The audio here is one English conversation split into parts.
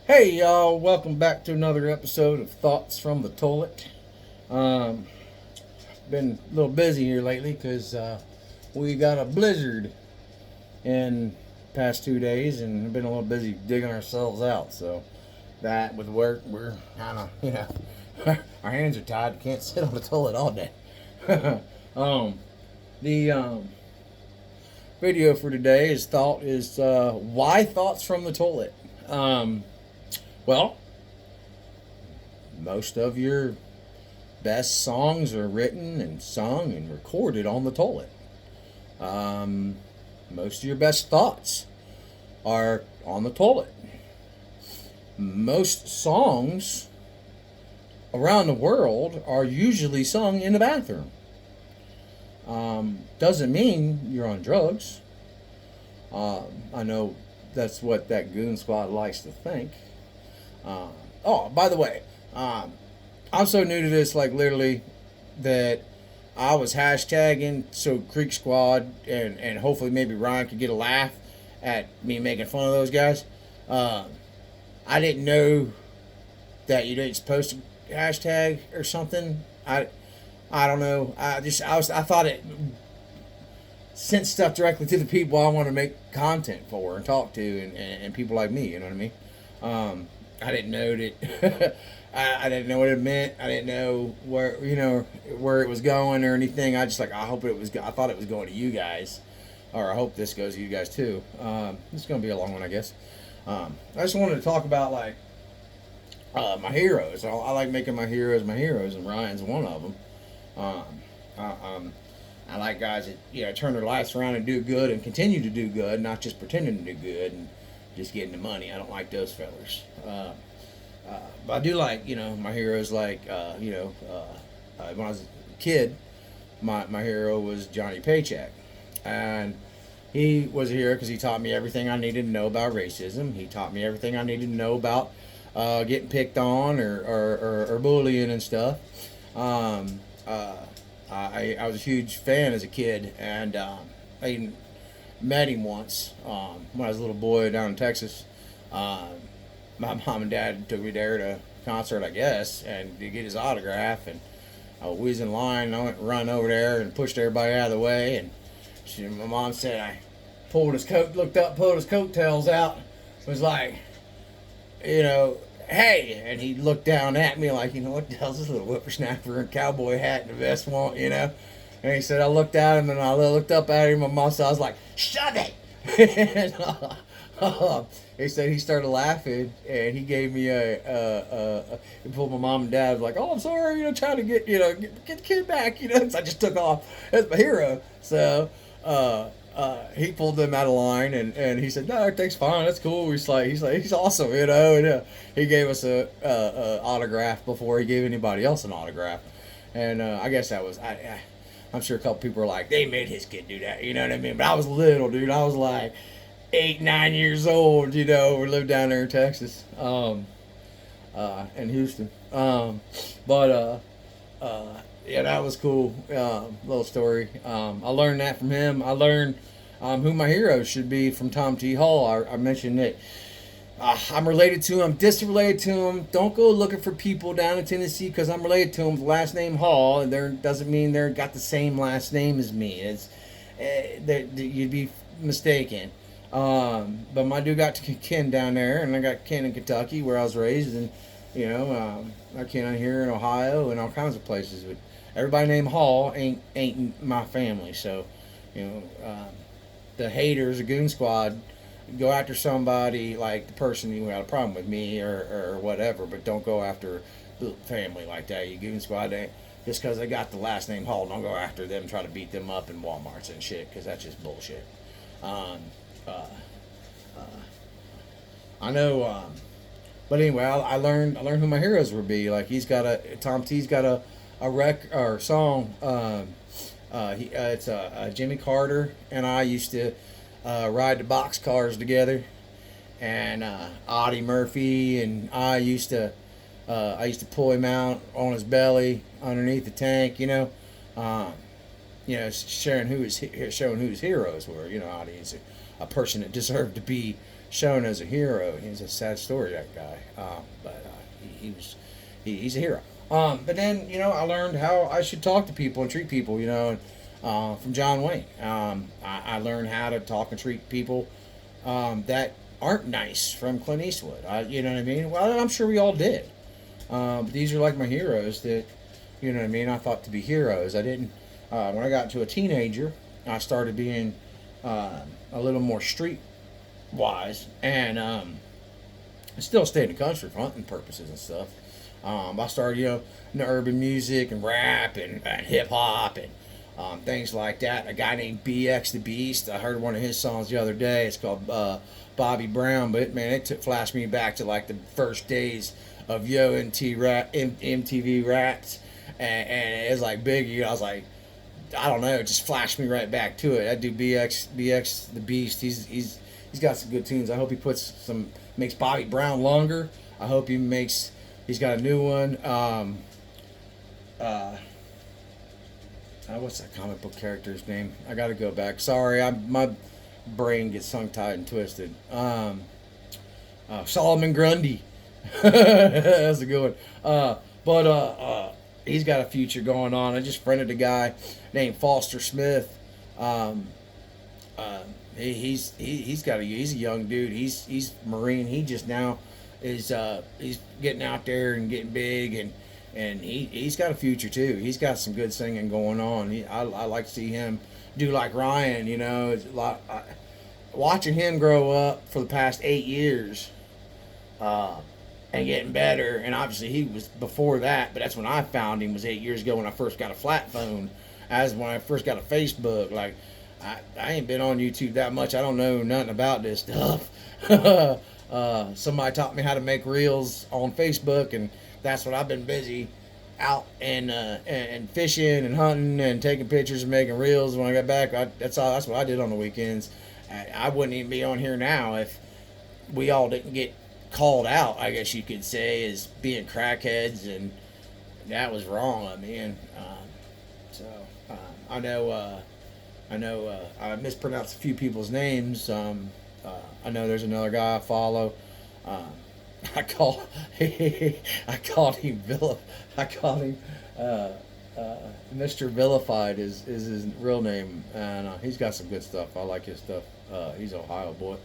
Hey y'all, welcome back to another episode of Thoughts from the Toilet. Um, Been a little busy here lately because we got a blizzard in past 2 days and been a little busy digging ourselves out. So that with work, we're kind of our hands are tied. Can't sit on the toilet all day. um, the video for today is why thoughts from the toilet. Um, well, most of your best songs are written and sung and recorded on the toilet. Um, Most of your best thoughts are on the toilet. Most songs around the world are usually sung in the bathroom. Doesn't mean you're on drugs. I know that's what that Goon Squad likes to think. Uh, oh, by the way, I'm so new to this, like literally, that I was hashtagging so Creek Squad and hopefully maybe Ryan could get a laugh at me making fun of those guys. Uh, I didn't know that you didn't supposed to hashtag or something. I don't know. I thought it sent stuff directly to the people I want to make content for and talk to and people like me. You know what I mean? I didn't know that. I didn't know what it meant. I didn't know where it was going or anything. I thought it was going to you guys, or I hope this goes to you guys too. This is gonna be a long one, I guess. I just wanted to talk about my heroes. I like making my heroes, and Ryan's one of them. Um, I like guys that turn their lives around and do good and continue to do good, not just pretending to do good and just getting the money. I don't like those fellers. But I do like my heroes. When I was a kid, my hero was Johnny Paycheck, and he was a hero because he taught me everything I needed to know about racism. He taught me everything I needed to know about getting picked on or bullying and stuff. Um, uh, I was a huge fan as a kid, and I even met him once when I was a little boy down in Texas. Um, my mom and dad took me there to a concert, I guess, and to get his autograph. And we was in line, and I went run over there and pushed everybody out of the way. And my mom said I looked up, pulled his coattails out, was like, hey, and he looked down at me like, what the hell's this little whippersnapper in a cowboy hat and a vest want. And he said, I looked at him and I looked up at him, and my mom said, I was like, shut it. and, he said he started laughing, and he gave me he pulled my mom and dad, like, oh, I'm sorry, trying to get the kid back, so I just took off as my hero. So, he pulled them out of line, and he said, no, everything's fine, that's cool. He's awesome, and he gave us a autograph before he gave anybody else an autograph. And I guess that was, I'm sure a couple people were like, they made his kid do that, you know what I mean? But I was little, dude. I was like 8, 9 years old, we lived down there in Texas, in Houston. Yeah, that was cool. Little story. I learned that from him. I learned who my heroes should be from Tom T. Hall. I mentioned that I'm related to him, distant related to him. Don't go looking for people down in Tennessee because I'm related to him. The last name Hall, and there doesn't mean they're got the same last name as me. You'd be mistaken. But my dude got kin down there, and I got kin in Kentucky where I was raised, and I kin here in Ohio and all kinds of places. But everybody named Hall ain't my family, so you know the haters, the Goon Squad, go after somebody like the person who had a problem with me or whatever, but don't go after the family like that. You Goon Squad, just because they got the last name Hall, don't go after them, try to beat them up in Walmarts and shit, because that's just bullshit. Um, uh, I know, but anyway, I learned who my heroes would be. Like Tom T's got a rec or song. It's Jimmy Carter and I used to ride the box cars together, and Audie Murphy and I used to pull him out on his belly underneath the tank, showing who his heroes were. Audie is a person that deserved to be shown as a hero. He's a sad story, that guy. But he's a hero. But then, I learned how I should talk to people and treat people, from John Wayne. I learned how to talk and treat people that aren't nice from Clint Eastwood. You know what I mean? Well, I'm sure we all did. But these are like my heroes that, you know what I mean, I thought to be heroes. I didn't, when I got to a teenager, I started being a little more street wise, and I still stayed in the country for hunting purposes and stuff. I started, in the urban music and rap and hip hop and things like that. A guy named BX the Beast. I heard one of his songs the other day. It's called Bobby Brown. But man, it flashed me back to like the first days of MTV Raps, and it was like Biggie. I was like, I don't know, it just flashed me right back to it. That dude BX the Beast. He's got some good tunes. I hope he makes Bobby Brown longer. I hope he's got a new one. What's that comic book character's name? I got to go back. Sorry, my brain gets tongue tied and twisted. Solomon Grundy. That's a good one. But he's got a future going on. I just friended a guy named Foster Smith. He's a young dude. He's Marine. He just now is he's getting out there and getting big, and he's got a future too. He's got some good singing going on. I like to see him do like Ryan. It's a lot. Watching him grow up for the past 8 years. And getting better, and obviously he was before that, but that's when I found him, was 8 years ago when I first got a flat phone, as when I first got a Facebook. Like, I ain't been on YouTube that much. I don't know nothing about this stuff. Somebody taught me how to make reels on Facebook, and that's what I've been busy out and fishing and hunting and taking pictures and making reels. When I got back, that's what I did on the weekends. I wouldn't even be on here now if we all didn't get called out, I guess you could say, as being crackheads, and that was wrong. I know I mispronounced a few people's names. I know there's another guy I follow. I called him Mr. Vilified is his real name, and he's got some good stuff. I like his stuff. He's an Ohio boy.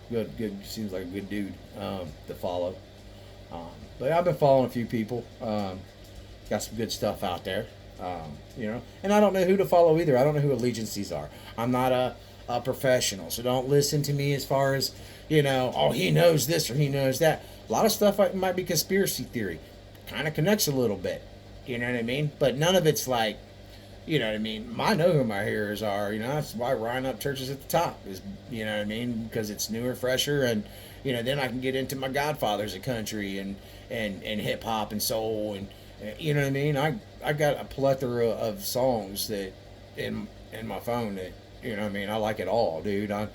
Good. Seems like a good dude to follow. But I've been following a few people. Got some good stuff out there. And I don't know who to follow either. I don't know who allegiances are. I'm not a professional, so don't listen to me as far as, oh, he knows this or he knows that. A lot of stuff might be conspiracy theory. Kind of connects a little bit. You know what I mean? But none of it's like, you know what I mean? I know who my heroes are. That's why Ryan Up Church is at the top. Is, you know what I mean? Because it's newer, fresher, and then I can get into my godfathers of country and hip hop and soul, and you know what I mean? I got a plethora of songs that in my phone that, you know what I mean? I like it all, dude. I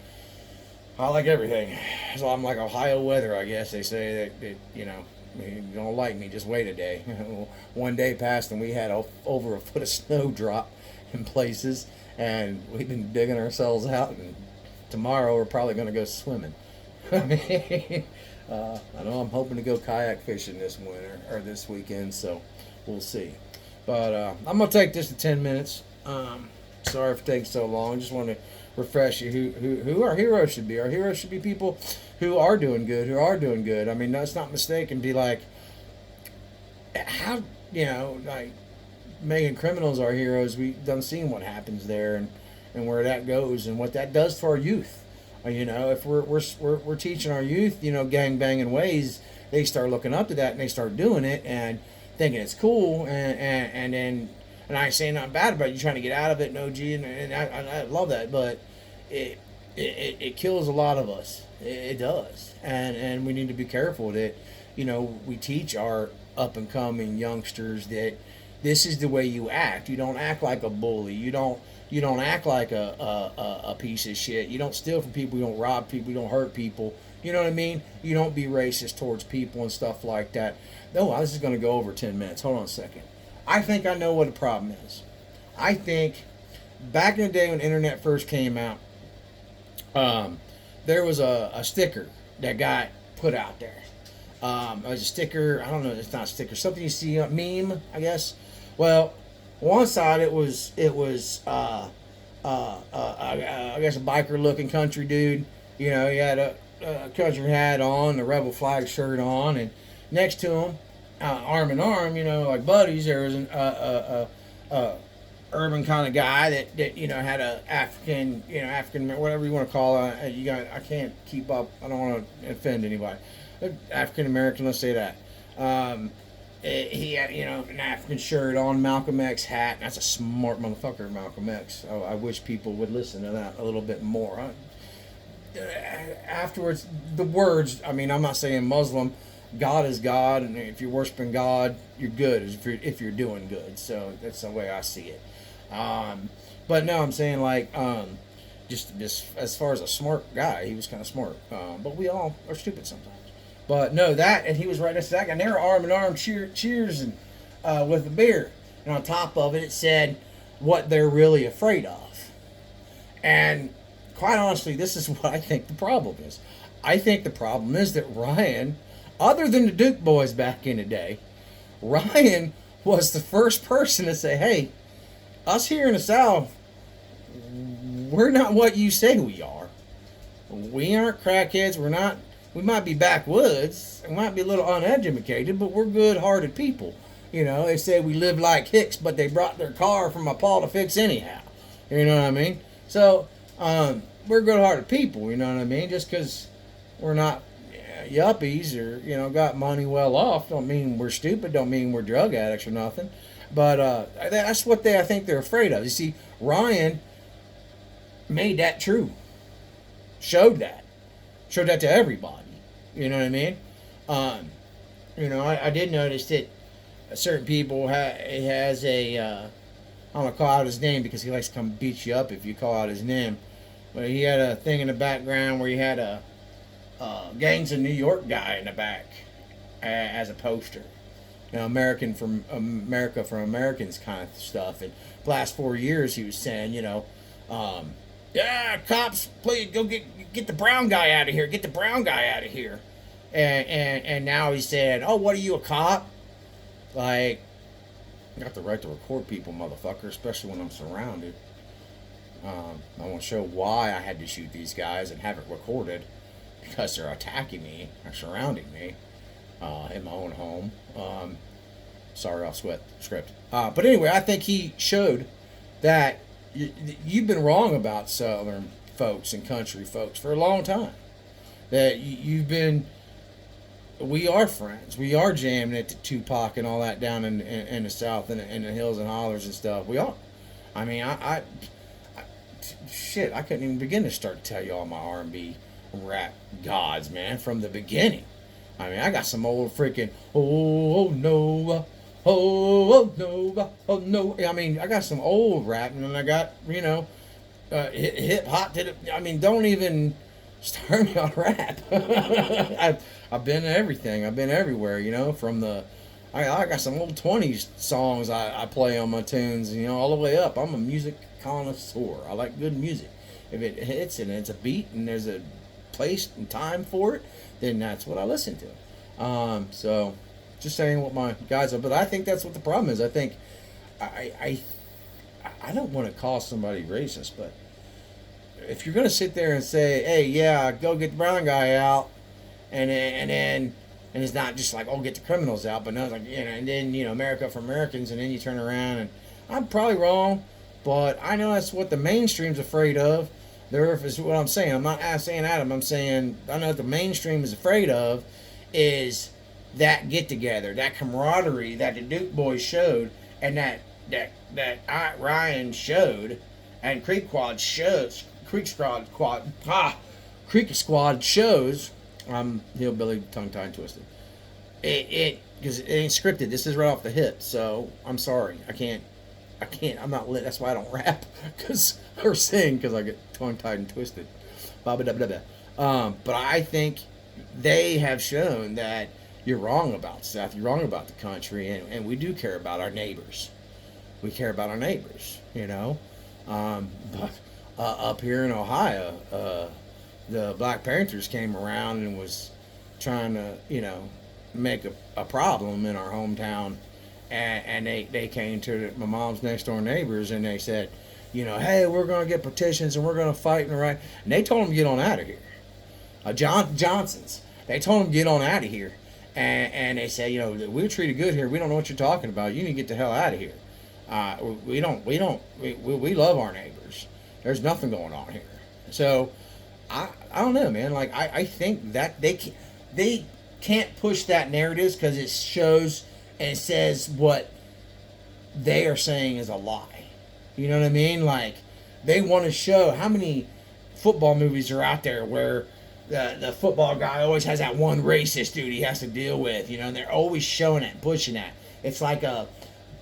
like everything. So I'm like Ohio weather, I guess they say that you don't like me, just wait a day. One day passed and we had over a foot of snow drop in places, and we've been digging ourselves out, and tomorrow we're probably going to go swimming. I mean, I know I'm hoping to go kayak fishing this winter or this weekend, so we'll see. But I'm going to take this to 10 minutes. Sorry for taking so long. Just want to refresh you who our heroes should be. Our heroes should be people who are doing good. I mean, let's not mistake and be like, how, like making criminals our heroes. We done seen what happens there and where that goes and what that does to our youth. If we're teaching our youth, gang banging ways, they start looking up to that and they start doing it and thinking it's cool, and then, and I ain't saying nothing bad about it. You're trying to get out of it, no G, and I love that, but it kills a lot of us. It does, and we need to be careful that we teach our up and coming youngsters that this is the way you act. You don't act like a bully. You don't act like a piece of shit. You don't steal from people. You don't rob people. You don't hurt people. You know what I mean? You don't be racist towards people and stuff like that. No, this is going to go over 10 minutes. Hold on a second. I think I know what the problem is. I think back in the day when the internet first came out, there was a sticker that got put out there. It was a sticker. I don't know. It's not a sticker. Something you see a meme, I guess. Well, one side I guess a biker looking country dude. You know, he had a country hat on, a rebel flag shirt on, and next to him, arm in arm, you know, like buddies, there was an urban kind of guy that you know had a African whatever you want to call it. I can't keep up. I don't want to offend anybody. African American, let's say that. He had, you know, an African shirt on, Malcolm X hat. That's a smart motherfucker, Malcolm X. I wish people would listen to that a little bit more. Afterwards, the words. I mean, I'm not saying Muslim. God is God, and if you're worshiping God, you're good. If you're doing good, so that's the way I see it. But no, I'm saying like just as far as a smart guy, he was kind of smart. But we all are stupid sometimes. But no, that, and he was right next to that guy, and they were arm in arm, cheers, and with a beer. And on top of it, it said what they're really afraid of. And quite honestly, this is what I think the problem is. I think the problem is that Ryan, other than the Duke boys back in the day, Ryan was the first person to say, hey, us here in the South, we're not what you say we are. We aren't crackheads. We're not. We might be backwoods. We might be a little uneducated, but we're good-hearted people. You know, they say we live like Hicks, but they brought their car from a Paul to fix anyhow. You know what I mean? So, we're good-hearted people. You know what I mean? Just because we're not yuppies or, you know, got money well off don't mean we're stupid. Don't mean we're drug addicts or nothing. But that's what I think they're afraid of. You see, Ryan made that true. Showed that to everybody. You know what I mean? You know, I did notice that certain people he has a I'm gonna call out his name because he likes to come beat you up if you call out his name. But he had a thing in the background where he had a Gangs of New York guy in the back as a poster. You know, America from Americans kind of stuff. And the last 4 years he was saying, you know, yeah, cops, please go get the brown guy out of here. Get the brown guy out of here. And now he's saying, oh, what are you, a cop? Like, I got the right to record people, motherfucker, especially when I'm surrounded. I want to show why I had to shoot these guys and have it recorded because they're attacking me or surrounding me in my own home. Sorry, off script. But anyway, I think he showed that you've been wrong about Southern folks and country folks for a long time. That we are friends. We are jamming it to Tupac and all that down in the South and in the hills and hollers and stuff. We are. I mean, shit, I couldn't even begin to start to tell you all my R&B rap gods, man, from the beginning. I mean, I got some old freaking, oh no, oh no, oh no. I mean, I got some old rap, and then I got, you know, hip hop. I mean, don't even start me on rap. I've been everything. I've been everywhere, you know, from the, I got some old 20s songs I play on my tunes, you know, all the way up. I'm a music connoisseur. I like good music. If it hits and it's a beat and there's a place and time for it, then that's what I listen to. So just saying what my guys are, but I think that's what the problem is. I think I don't want to call somebody racist, but if you're going to sit there and say, hey, yeah, go get the brown guy out, and it's not just like, oh, get the criminals out, but no, it's like, you know, and then, you know, America for Americans, and then you turn around, and I'm probably wrong, but I know that's what the mainstream's afraid of. Is what I'm saying. I'm not saying Adam. I'm saying I know what the mainstream is afraid of is that get together, that camaraderie that the Duke boys showed, and that Ryan showed, and Creek Squad shows. Creek Squad shows. I'm hillbilly, tongue tied, twisted. It because it ain't scripted. This is right off the hip. So I'm sorry. I can't. I'm not lit. That's why I don't rap or sing because I get tongue tied and twisted. But I think they have shown that you're wrong about Seth. You're wrong about the country, and we do care about our neighbors. We care about our neighbors, you know. But up here in Ohio, the Black Panthers came around and was trying to, make a problem in our hometown, and they came to my mom's next door neighbors and they said, hey, we're going to get petitions and we're going to fight and right. And they told them to get on out of here. Johnson's. They told them to get on out of here, and they said, we're treated good here. We don't know what you're talking about. You need to get the hell out of here. We love our neighbors. There's nothing going on here. So I don't know, man. Like I think that they can't push that narrative because it shows and says what they are saying is a lie. You know what I mean? Like they want to show how many football movies are out there where the football guy always has that one racist dude he has to deal with, and they're always showing it and pushing that. It's like a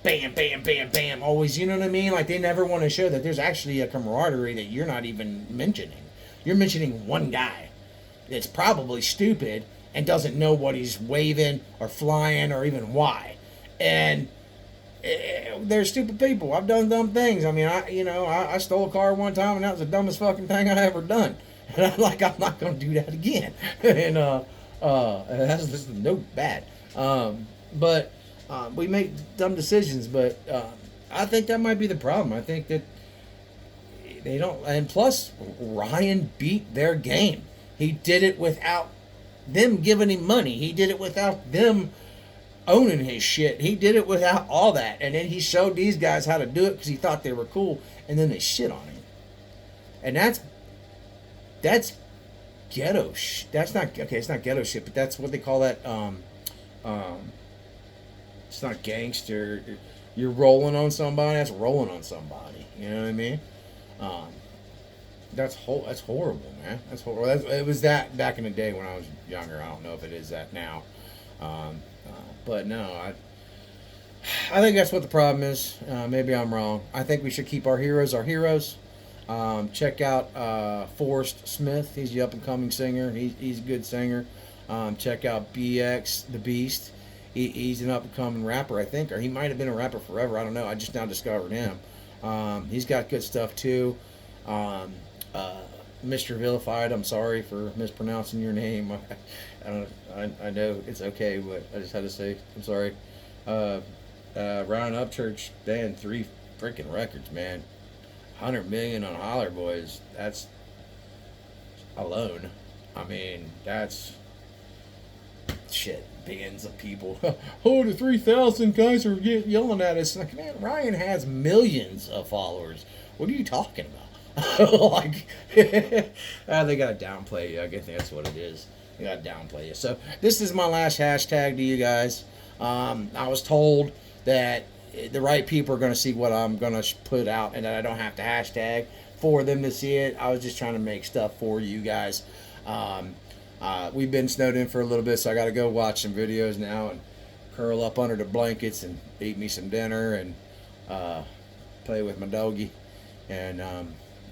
bam, bam, bam, bam, always, you know what I mean? Like they never want to show that there's actually a camaraderie that you're not even mentioning. You're mentioning one guy that's probably stupid and doesn't know what he's waving or flying or even why. And they're stupid people. I've done dumb things. I mean, I stole a car one time and that was the dumbest fucking thing I ever done. And I'm not going to do that again. And that's just no bad. But we make dumb decisions. But I think that might be the problem. I think that they don't. And plus, Ryan beat their game. He did it without them giving him money. He did it without them owning his shit. He did it without all that. And then he showed these guys how to do it because he thought they were cool. And then they shit on him. And that's ghetto shit. That's not okay. It's not ghetto shit, but that's what they call that. It's not gangster. You're rolling on somebody. That's rolling on somebody. You know what I mean? That's horrible, man. That's horrible. It was that back in the day when I was younger. I don't know if it is that now. But no, I think that's what the problem is. Maybe I'm wrong. I think we should keep our heroes. Check out Forrest Smith. He's the up and coming singer. He's a good singer. Check out BX the Beast. He's an up and coming rapper, I think, or he might have been a rapper forever. I don't know. I just now discovered him. He's got good stuff too. Mr. Vilified. I'm sorry for mispronouncing your name. I know it's okay, but I just had to say I'm sorry. Ryan Upchurch, man, 3 freaking records, man. 100 million on Holler Boys. That's alone. I mean, that's shit. Billions of people. Oh, the 3,000 guys are yelling at us. Like, man, Ryan has millions of followers. What are you talking about? Like, they gotta downplay you. I guess that's what it is. They gotta downplay you. So this is my last hashtag to you guys. I was told that the right people are going to see what I'm going to put out and that I don't have to hashtag for them to see it. I was just trying to make stuff for you guys. We've been snowed in for a little bit, so I got to go watch some videos now and curl up under the blankets and eat me some dinner and play with my doggy. And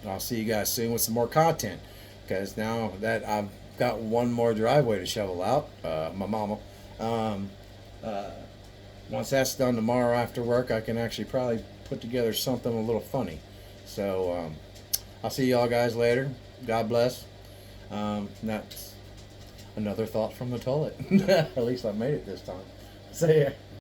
I'll see you guys soon with some more content, because now that I've got one more driveway to shovel out, my mama. Once that's done tomorrow after work, I can actually probably put together something a little funny. So I'll see y'all guys later. God bless. That's another thought from the toilet. At least I made it this time. See ya.